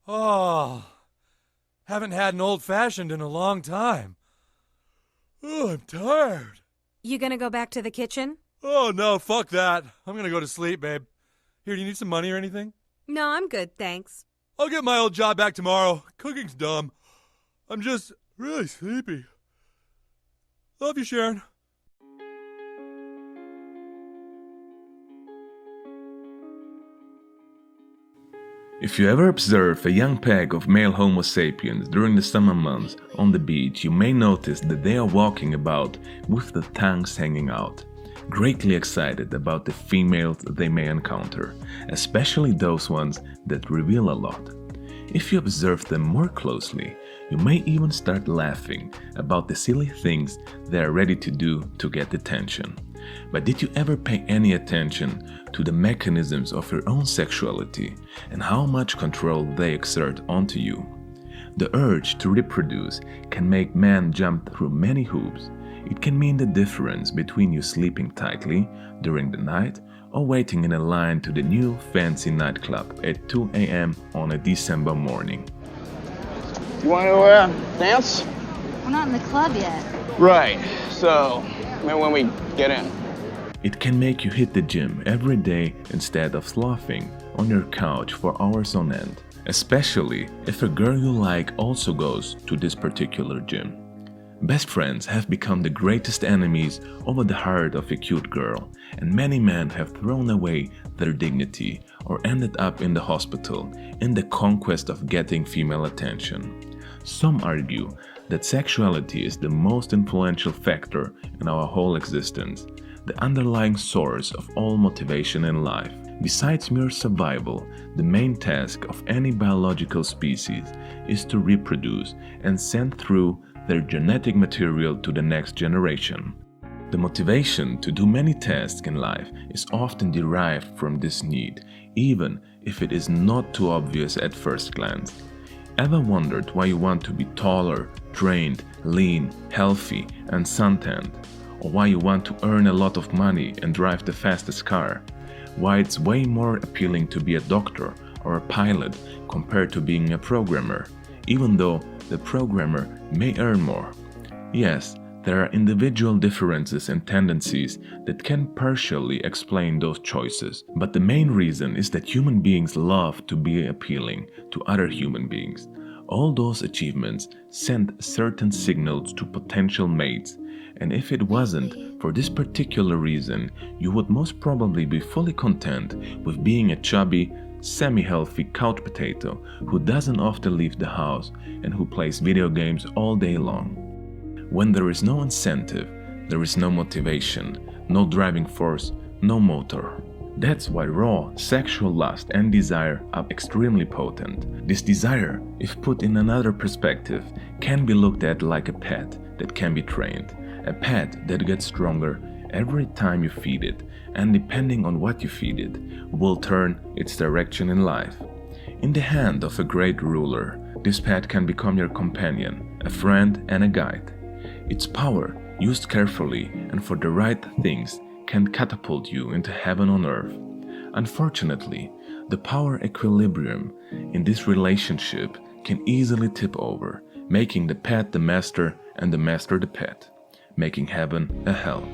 Oh, haven't had an old-fashioned in a long time. Oh, I'm tired. You gonna go back to the kitchen? Oh, no, fuck that. I'm gonna go to sleep, babe. Here, do you need some money or anything? No, I'm good, thanks. I'll get my old job back tomorrow. Cooking's dumb. I'm just really sleepy. Love you, Sharon. If you ever observe a young pack of male Homo sapiens during the summer months on the beach, you may notice that they are walking about with the tongues hanging out, greatly excited about the females they may encounter, especially those ones that reveal a lot. If you observe them more closely, you may even start laughing about the silly things they are ready to do to get attention. But did you ever pay any attention to the mechanisms of your own sexuality and how much control they exert onto you? The urge to reproduce can make men jump through many hoops. It can mean the difference between you sleeping tightly during the night or waiting in a line to the new fancy nightclub at 2 a.m. on a December morning. You want to dance? We're not in the club yet. Right, so maybe when we get in. It can make you hit the gym every day instead of sloughing on your couch for hours on end, especially if a girl you like also goes to this particular gym. Best friends have become the greatest enemies over the heart of a cute girl, and many men have thrown away their dignity or ended up in the hospital in the conquest of getting female attention. Some argue that sexuality is the most influential factor in our whole existence, the underlying source of all motivation in life. Besides mere survival, the main task of any biological species is to reproduce and send through their genetic material to the next generation. The motivation to do many tasks in life is often derived from this need, even if it is not too obvious at first glance. Ever wondered why you want to be taller, trained, lean, healthy, and suntanned? Or why you want to earn a lot of money and drive the fastest car? Why it's way more appealing to be a doctor or a pilot compared to being a programmer, even though the programmer may earn more? Yes, there are individual differences and tendencies that can partially explain those choices, but the main reason is that human beings love to be appealing to other human beings. All those achievements send certain signals to potential mates, and if it wasn't for this particular reason, you would most probably be fully content with being a chubby, semi-healthy couch potato who doesn't often leave the house and who plays video games all day long. When there is no incentive, there is no motivation, no driving force, no motor. That's why raw sexual lust and desire are extremely potent. This desire, if put in another perspective, can be looked at like a pet that can be trained. A pet that gets stronger every time you feed it, and depending on what you feed it, will turn its direction in life. In the hand of a great ruler, this pet can become your companion, a friend and a guide. Its power, used carefully and for the right things, can catapult you into heaven on earth. Unfortunately, the power equilibrium in this relationship can easily tip over, making the pet the master and the master the pet, making heaven a hell.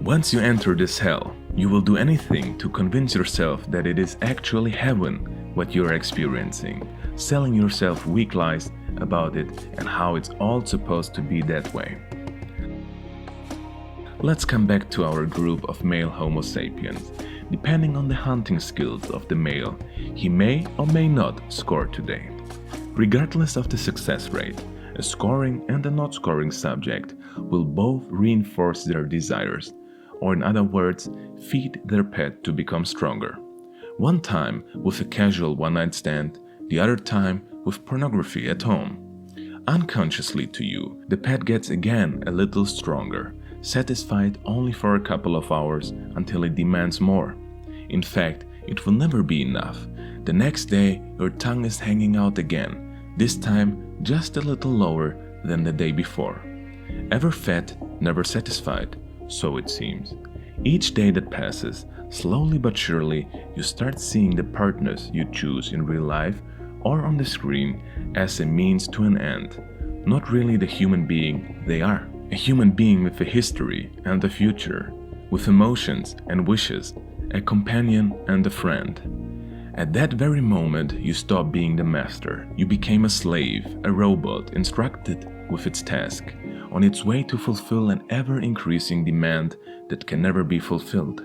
Once you enter this hell, you will do anything to convince yourself that it is actually heaven what you are experiencing, selling yourself weak lies about it and how it's all supposed to be that way. Let's come back to our group of male Homo sapiens. Depending on the hunting skills of the male, he may or may not score today. Regardless of the success rate, a scoring and a not scoring subject will both reinforce their desires, or in other words, feed their pet to become stronger. One time with a casual one-night stand, the other time with pornography at home. Unconsciously to you, the pet gets again a little stronger, satisfied only for a couple of hours until it demands more. In fact, it will never be enough. The next day, your tongue is hanging out again, this time just a little lower than the day before. Ever fed, never satisfied, so it seems. Each day that passes, Slowly but surely, you start seeing the partners you choose in real life or on the screen as a means to an end, not really the human being they are. A human being with a history and a future, with emotions and wishes, a companion and a friend. At that very moment, you stop being the master. You became a slave, a robot instructed with its task, on its way to fulfill an ever-increasing demand that can never be fulfilled.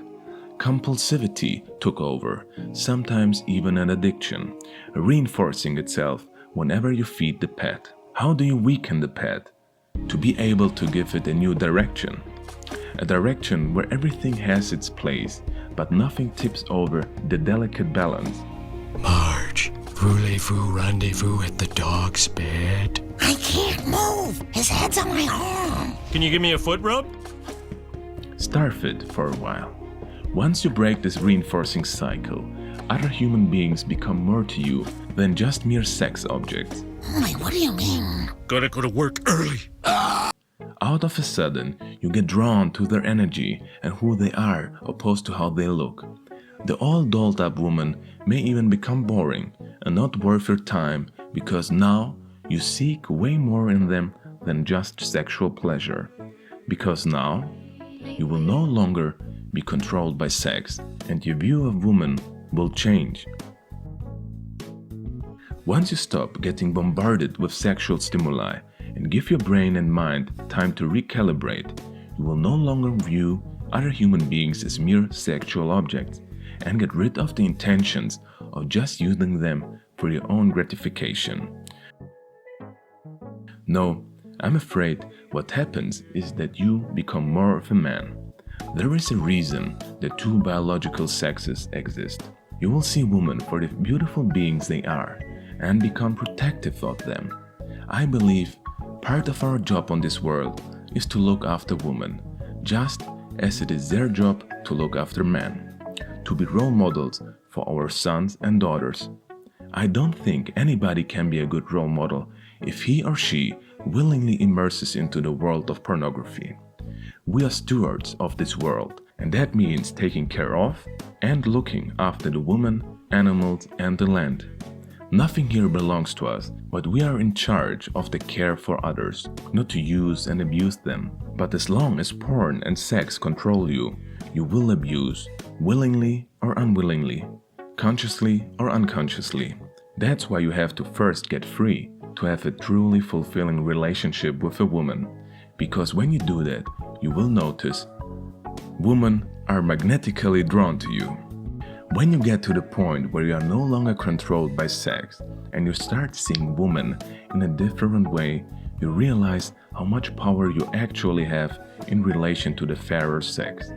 Compulsivity took over, sometimes even an addiction, reinforcing itself whenever you feed the pet. How do you weaken the pet? To be able to give it a new direction. A direction where everything has its place, but nothing tips over the delicate balance. Marge, voulez-vous rendezvous at the dog's bed? I can't move. His head's on my arm. Can you give me a foot rub? Starve it for a while. Once you break this reinforcing cycle, other human beings become more to you than just mere sex objects. Wait, what do you mean? Gotta go to work early. Out of a sudden, you get drawn to their energy and who they are opposed to how they look. The all dolled up woman may even become boring and not worth your time because now you seek way more in them than just sexual pleasure. Because now you will no longer be controlled by sex and your view of women will change. Once you stop getting bombarded with sexual stimuli and give your brain and mind time to recalibrate, you will no longer view other human beings as mere sexual objects and get rid of the intentions of just using them for your own gratification. No, I'm afraid what happens is that you become more of a man. There is a reason that two biological sexes exist. You will see women for the beautiful beings they are and become protective of them. I believe part of our job on this world is to look after women, just as it is their job to look after men, to be role models for our sons and daughters. I don't think anybody can be a good role model if he or she willingly immerses into the world of pornography. We are stewards of this world, and that means taking care of and looking after the woman, animals, and the land. Nothing here belongs to us, but we are in charge of the care for others, not to use and abuse them. But as long as porn and sex control you, you will abuse, willingly or unwillingly, consciously or unconsciously. That's why you have to first get free to have a truly fulfilling relationship with a woman. Because when you do that, you will notice women are magnetically drawn to you. When you get to the point where you are no longer controlled by sex and you start seeing women in a different way, you realize how much power you actually have in relation to the fairer sex.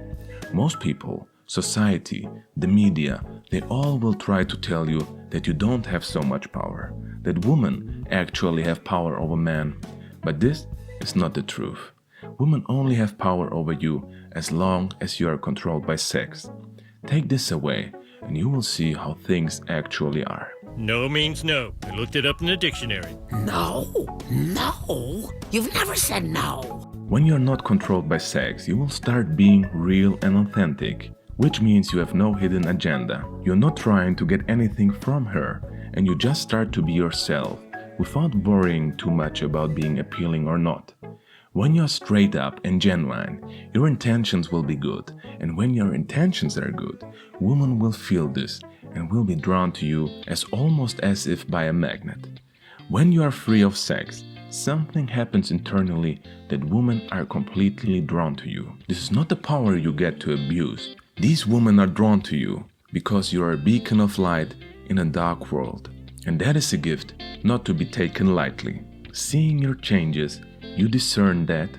Most people, society, the media, they all will try to tell you that you don't have so much power, that women actually have power over men. But this is not the truth. Women only have power over you as long as you are controlled by sex. Take this away and you will see how things actually are. No means no. I looked it up in the dictionary. No. You've never said no. When you're not controlled by sex, you will start being real and authentic, which means you have no hidden agenda. You're not trying to get anything from her, and you just start to be yourself without worrying too much about being appealing or not. When you're straight up and genuine, your intentions will be good, and when your intentions are good, women will feel this and will be drawn to you almost as if by a magnet. When you are free of sex, something happens internally that women are completely drawn to you. This is not the power you get to abuse. These women are drawn to you because you are a beacon of light in a dark world, and that is a gift not to be taken lightly. Seeing your changes, you discern that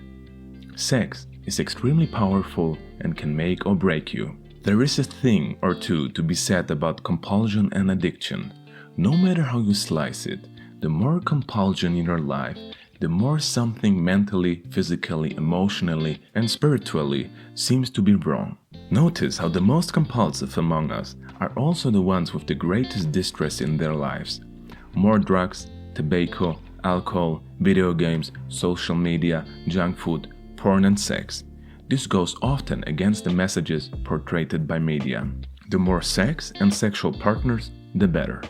sex is extremely powerful and can make or break you. There is a thing or two to be said about compulsion and addiction. No matter how you slice it, the more compulsion in your life, the more something mentally, physically, emotionally, and spiritually seems to be wrong. Notice how the most compulsive among us are also the ones with the greatest distress in their lives. More drugs, tobacco, alcohol, video games, social media, junk food, porn and sex. This goes often against the messages portrayed by media. The more sex and sexual partners, the better.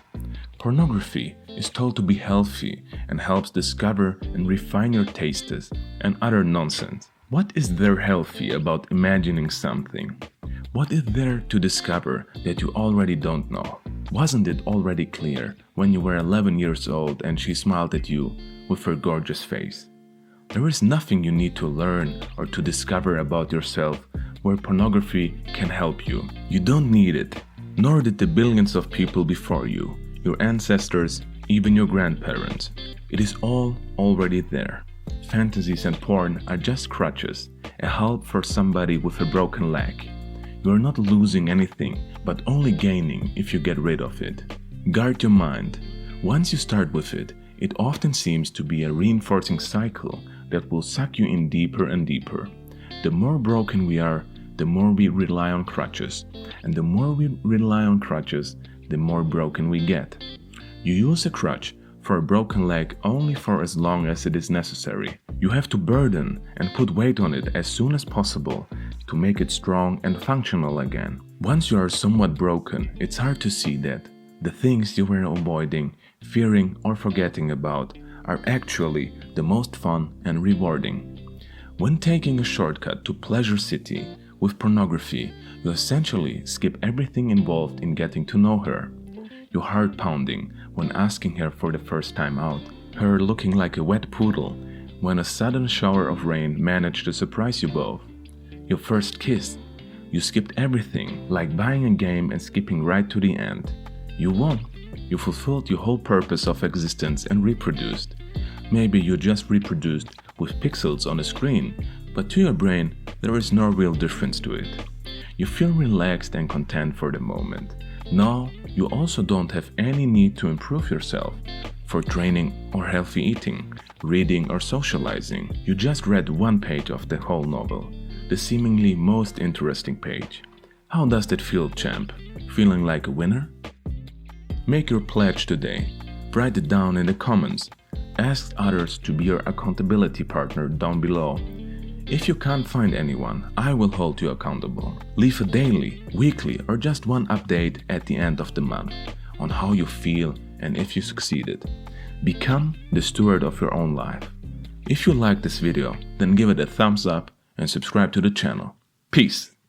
Pornography is told to be healthy and helps discover and refine your tastes and other nonsense. What is there healthy about imagining something? What is there to discover that you already don't know? Wasn't it already clear when you were 11 years old and she smiled at you with her gorgeous face? There is nothing you need to learn or to discover about yourself where pornography can help you. You don't need it, nor did the billions of people before you, your ancestors, even your grandparents. It is all already there. Fantasies and porn are just crutches, a help for somebody with a broken leg. You are not losing anything, but only gaining if you get rid of it. Guard your mind. Once you start with it, it often seems to be a reinforcing cycle that will suck you in deeper and deeper. The more broken we are, the more we rely on crutches, and the more we rely on crutches, the more broken we get. You use a crutch for a broken leg only for as long as it is necessary. You have to burden and put weight on it as soon as possible to make it strong and functional again. Once you are somewhat broken, it's hard to see that the things you were avoiding, fearing, or forgetting about are actually the most fun and rewarding. When taking a shortcut to Pleasure City with pornography, you essentially skip everything involved in getting to know her. Your heart pounding when asking her for the first time out, her looking like a wet poodle when a sudden shower of rain managed to surprise you both. Your first kiss, you skipped everything, like buying a game and skipping right to the end. You won. You fulfilled your whole purpose of existence and reproduced. Maybe you just reproduced with pixels on the screen, but to your brain, there is no real difference to it. You feel relaxed and content for the moment. Now, you also don't have any need to improve yourself for training or healthy eating, reading or socializing. You just read one page of the whole novel, the seemingly most interesting page. How does that feel, champ? Feeling like a winner? Make your pledge today. Write it down in the comments. Ask others to be your accountability partner down below. If you can't find anyone, I will hold you accountable. Leave a daily, weekly, or just one update at the end of the month on how you feel and if you succeeded. Become the steward of your own life. If you like this video, then give it a thumbs up and subscribe to the channel. Peace!